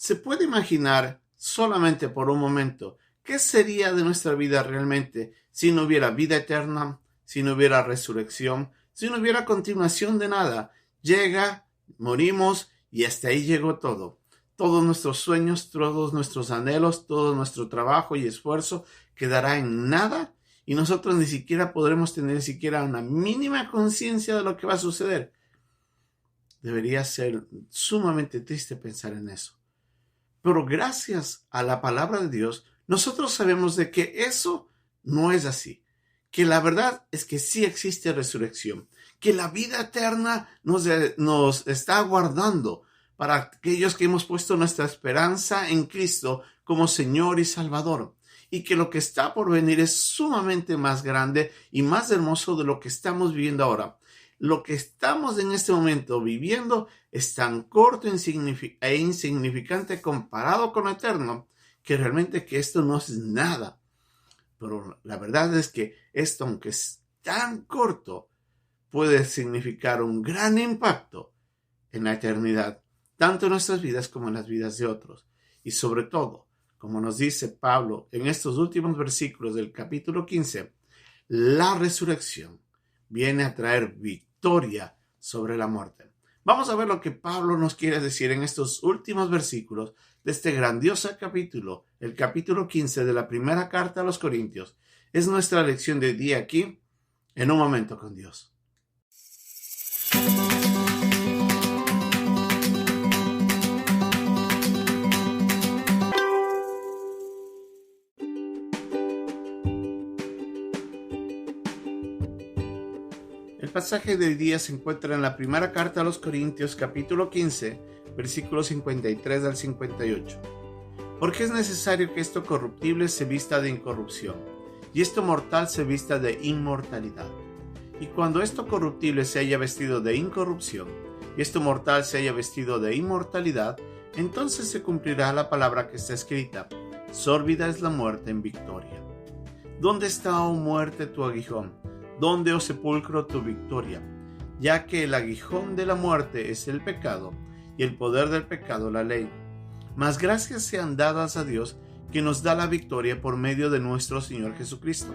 ¿Se puede imaginar solamente por un momento qué sería de nuestra vida realmente si no hubiera vida eterna, si no hubiera resurrección, si no hubiera continuación de nada? Llega, morimos y hasta ahí llegó todo. Todos nuestros sueños, todos nuestros anhelos, todo nuestro trabajo y esfuerzo quedará en nada y nosotros ni siquiera podremos tener ni siquiera una mínima conciencia de lo que va a suceder. Debería ser sumamente triste pensar en eso. Pero gracias a la palabra de Dios, nosotros sabemos de que eso no es así. Que la verdad es que sí existe resurrección. Que la vida eterna nos está aguardando para aquellos que hemos puesto nuestra esperanza en Cristo como Señor y Salvador. Y que lo que está por venir es sumamente más grande y más hermoso de lo que estamos viviendo ahora. Lo que estamos en este momento viviendo es tan corto e insignificante comparado con lo eterno, que realmente que esto no es nada. Pero la verdad es que esto, aunque es tan corto, puede significar un gran impacto en la eternidad, tanto en nuestras vidas como en las vidas de otros. Y sobre todo, como nos dice Pablo en estos últimos versículos del capítulo 15, la resurrección viene a traer victoria sobre la muerte. Vamos a ver lo que Pablo nos quiere decir en estos últimos versículos de este grandioso capítulo, el capítulo 15 de la primera carta a los Corintios. Es nuestra lección de día aquí, en un momento con Dios. El pasaje de hoy día se encuentra en la primera carta a los Corintios, capítulo 15, versículos 53 al 58. Porque es necesario que esto corruptible se vista de incorrupción, y esto mortal se vista de inmortalidad. Y cuando esto corruptible se haya vestido de incorrupción, y esto mortal se haya vestido de inmortalidad, entonces se cumplirá la palabra que está escrita: sórbida es la muerte en victoria. ¿Dónde está, oh muerte, tu aguijón? ¿Dónde, oh sepulcro, tu victoria? Ya que el aguijón de la muerte es el pecado, y el poder del pecado la ley. Mas gracias sean dadas a Dios, que nos da la victoria por medio de nuestro Señor Jesucristo.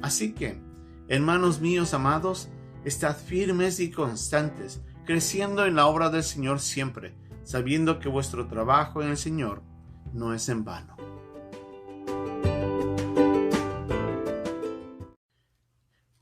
Así que, hermanos míos amados, estad firmes y constantes, creciendo en la obra del Señor siempre, sabiendo que vuestro trabajo en el Señor no es en vano.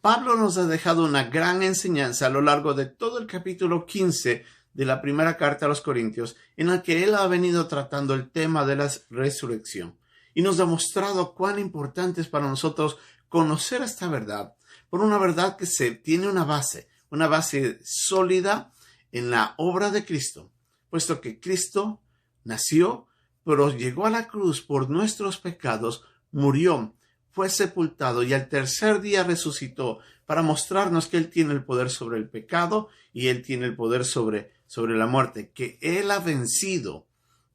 Pablo nos ha dejado una gran enseñanza a lo largo de todo el capítulo 15 de la primera carta a los Corintios, en la que él ha venido tratando el tema de la resurrección y nos ha mostrado cuán importante es para nosotros conocer esta verdad, por una verdad que tiene una base sólida en la obra de Cristo, puesto que Cristo nació, pero llegó a la cruz por nuestros pecados, murió, fue sepultado y al tercer día resucitó para mostrarnos que Él tiene el poder sobre el pecado y Él tiene el poder sobre la muerte, que Él ha vencido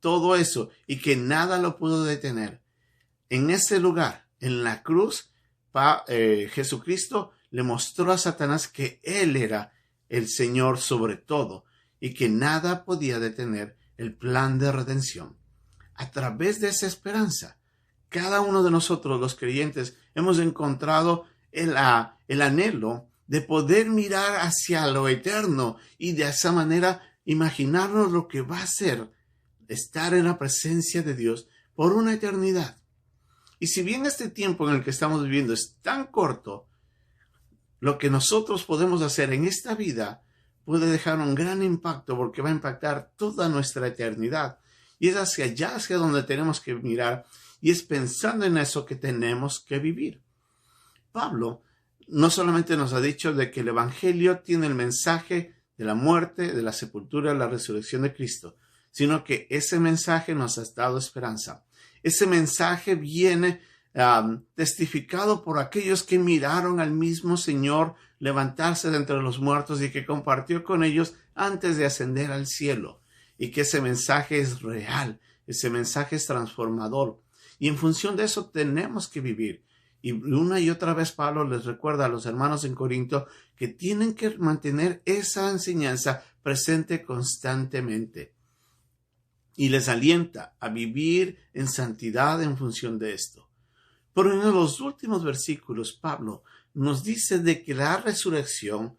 todo eso y que nada lo pudo detener. En ese lugar, en la cruz, Jesucristo le mostró a Satanás que Él era el Señor sobre todo y que nada podía detener el plan de redención. A través de esa esperanza, cada uno de nosotros, los creyentes, hemos encontrado el anhelo de poder mirar hacia lo eterno y de esa manera imaginarnos lo que va a ser estar en la presencia de Dios por una eternidad. Y si bien este tiempo en el que estamos viviendo es tan corto, lo que nosotros podemos hacer en esta vida puede dejar un gran impacto porque va a impactar toda nuestra eternidad. Y es hacia allá, hacia donde tenemos que mirar, y es pensando en eso que tenemos que vivir. Pablo no solamente nos ha dicho de que el Evangelio tiene el mensaje de la muerte, de la sepultura, de la resurrección de Cristo, sino que ese mensaje nos ha dado esperanza. Ese mensaje viene testificado por aquellos que miraron al mismo Señor levantarse de entre los muertos y que compartió con ellos antes de ascender al cielo. Y que ese mensaje es real, ese mensaje es transformador. Y en función de eso tenemos que vivir. Y una y otra vez Pablo les recuerda a los hermanos en Corinto que tienen que mantener esa enseñanza presente constantemente. y les alienta a vivir en santidad en función de esto. Pero en los últimos versículos, Pablo nos dice de que la resurrección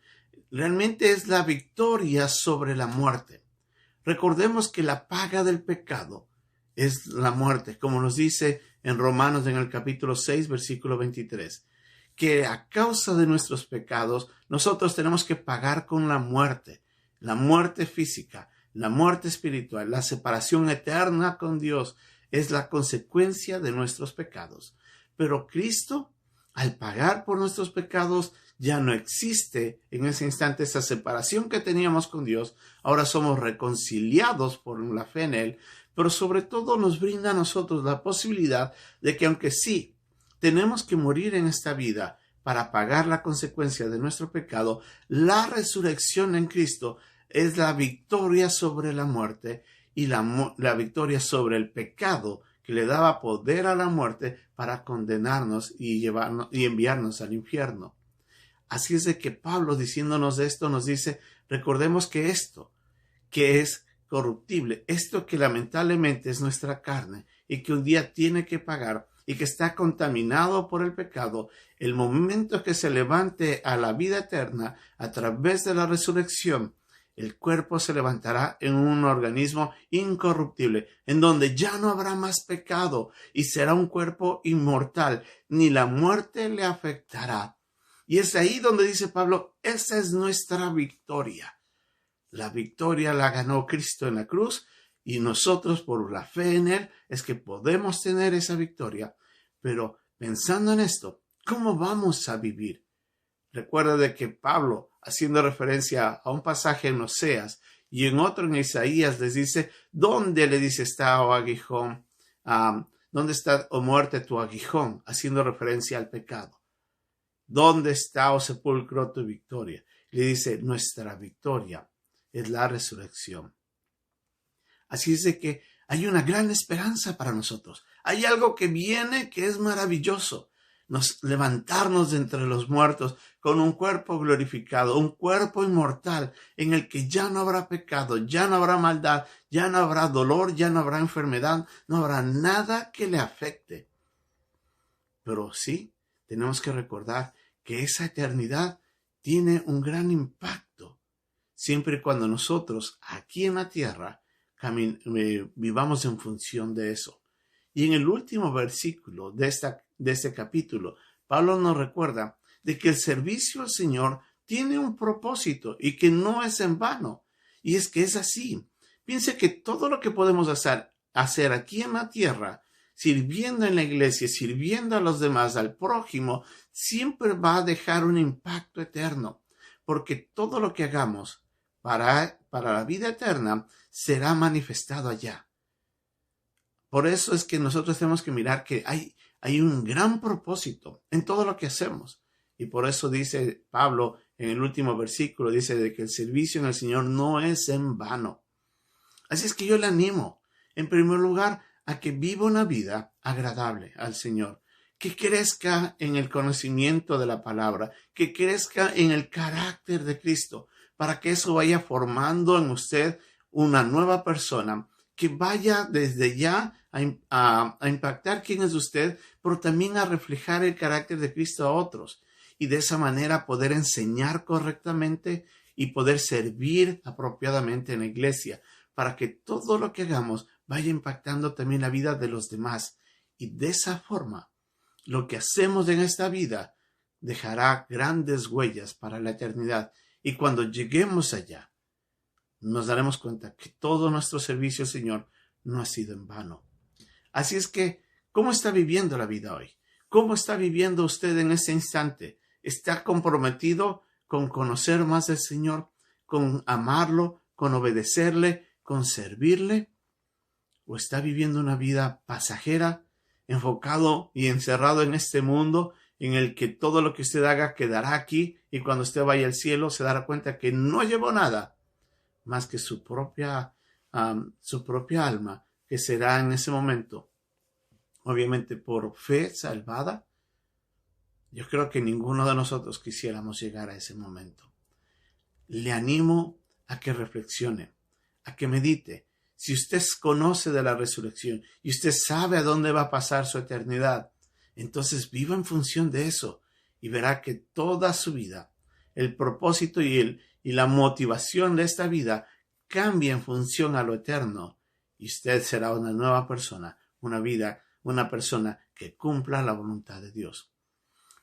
realmente es la victoria sobre la muerte. Recordemos que la paga del pecado es la muerte, como nos dice en Romanos en el capítulo 6, versículo 23, que a causa de nuestros pecados nosotros tenemos que pagar con la muerte física, la muerte espiritual, la separación eterna con Dios es la consecuencia de nuestros pecados. Pero Cristo, al pagar por nuestros pecados, ya no existe en ese instante esa separación que teníamos con Dios. Ahora somos reconciliados por la fe en Él, pero sobre todo nos brinda a nosotros la posibilidad de que aunque sí tenemos que morir en esta vida para pagar la consecuencia de nuestro pecado, la resurrección en Cristo es la victoria sobre la muerte y la victoria sobre el pecado que le daba poder a la muerte para condenarnos y enviarnos al infierno. Así es de que Pablo, diciéndonos esto, nos dice, recordemos que esto, que es corruptible, esto que lamentablemente es nuestra carne y que un día tiene que pagar y que está contaminado por el pecado, el momento que se levante a la vida eterna a través de la resurrección, el cuerpo se levantará en un organismo incorruptible, en donde ya no habrá más pecado y será un cuerpo inmortal, ni la muerte le afectará. Y es ahí donde dice Pablo, esa es nuestra victoria. La victoria la ganó Cristo en la cruz y nosotros por la fe en Él es que podemos tener esa victoria. Pero pensando en esto, ¿cómo vamos a vivir? Recuerda de que Pablo, haciendo referencia a un pasaje en Oseas y en otro en Isaías, les dice, ¿dónde le dice está, oh aguijón? ¿Dónde está, oh muerte, tu aguijón? Haciendo referencia al pecado. ¿Dónde está, oh sepulcro, tu victoria? Le dice, nuestra victoria es la resurrección. Así es de que hay una gran esperanza para nosotros. Hay algo que viene que es maravilloso. Levantarnos de entre los muertos con un cuerpo glorificado, un cuerpo inmortal en el que ya no habrá pecado, ya no habrá maldad, ya no habrá dolor, ya no habrá enfermedad, no habrá nada que le afecte. Pero sí, tenemos que recordar que esa eternidad tiene un gran impacto, siempre y cuando nosotros aquí en la tierra vivamos en función de eso. Y en el último versículo de este capítulo, Pablo nos recuerda de que el servicio al Señor tiene un propósito y que no es en vano. Y es que es así. Piense que todo lo que podemos hacer aquí en la tierra, sirviendo en la iglesia, sirviendo a los demás, al prójimo, siempre va a dejar un impacto eterno. Porque todo lo que hagamos para la vida eterna será manifestado allá. Por eso es que nosotros tenemos que mirar que hay un gran propósito en todo lo que hacemos. Y por eso dice Pablo en el último versículo, dice de que el servicio en el Señor no es en vano. Así es que yo le animo, en primer lugar, a que viva una vida agradable al Señor, que crezca en el conocimiento de la palabra, que crezca en el carácter de Cristo, para que eso vaya formando en usted una nueva persona, que vaya desde ya a impactar quién es usted, pero también a reflejar el carácter de Cristo a otros. Y de esa manera poder enseñar correctamente y poder servir apropiadamente en la iglesia, para que todo lo que hagamos vaya impactando también la vida de los demás. Y de esa forma, lo que hacemos en esta vida dejará grandes huellas para la eternidad. Y cuando lleguemos allá, nos daremos cuenta que todo nuestro servicio al Señor no ha sido en vano. Así es que, ¿cómo está viviendo la vida hoy? ¿Cómo está viviendo usted en ese instante? ¿Está comprometido con conocer más del Señor, con amarlo, con obedecerle, con servirle? ¿O está viviendo una vida pasajera, enfocado y encerrado en este mundo en el que todo lo que usted haga quedará aquí y cuando usted vaya al cielo se dará cuenta que no llevó nada más que su propia alma, que será en ese momento, obviamente por fe salvada? Yo creo que ninguno de nosotros quisiéramos llegar a ese momento. Le animo a que reflexione, a que medite. si usted conoce de la resurrección y usted sabe a dónde va a pasar su eternidad, entonces viva en función de eso y verá que toda su vida, el propósito y la motivación de esta vida cambia en función a lo eterno y usted será una nueva persona, una persona que cumpla la voluntad de Dios.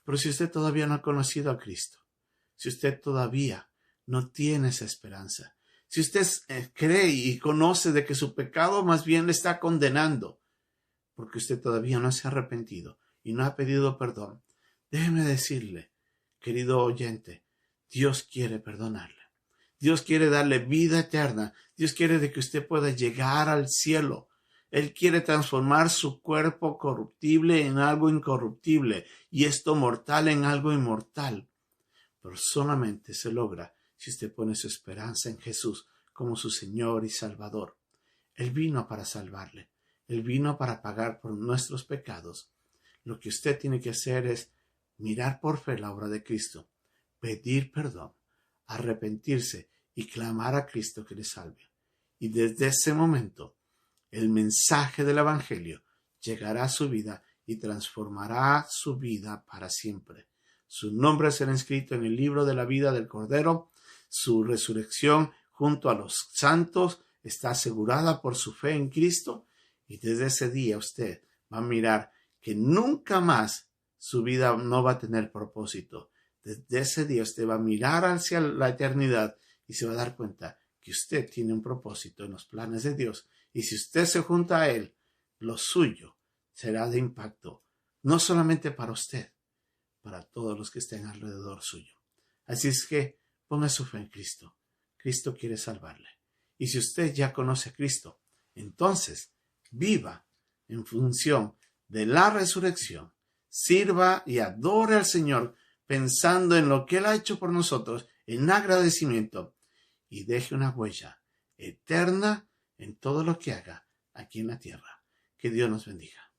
Pero si usted todavía no ha conocido a Cristo, si usted todavía no tiene esa esperanza, si usted cree y conoce de que su pecado más bien le está condenando, porque usted todavía no se ha arrepentido y no ha pedido perdón, déjeme decirle, querido oyente, Dios quiere perdonarle. Dios quiere darle vida eterna. Dios quiere de que usted pueda llegar al cielo. Él quiere transformar su cuerpo corruptible en algo incorruptible y esto mortal en algo inmortal. Pero solamente se logra si usted pone su esperanza en Jesús como su Señor y Salvador. Él vino para salvarle. Él vino para pagar por nuestros pecados. Lo que usted tiene que hacer es mirar por fe la obra de Cristo, pedir perdón, arrepentirse y clamar a Cristo que le salve. Y desde ese momento, el mensaje del Evangelio llegará a su vida y transformará su vida para siempre. Su nombre será inscrito en el libro de la vida del Cordero. Su resurrección junto a los santos está asegurada por su fe en Cristo. Y desde ese día usted va a mirar que nunca más su vida no va a tener propósito. Desde ese día usted va a mirar hacia la eternidad y se va a dar cuenta que usted tiene un propósito en los planes de Dios. Y si usted se junta a Él, lo suyo será de impacto, no solamente para usted, para todos los que estén alrededor suyo. Así es que ponga su fe en Cristo. Cristo quiere salvarle. Y si usted ya conoce a Cristo, entonces viva en función de la resurrección. Sirva y adore al Señor pensando en lo que Él ha hecho por nosotros, en agradecimiento, y deje una huella eterna en todo lo que haga aquí en la tierra. Que Dios nos bendiga.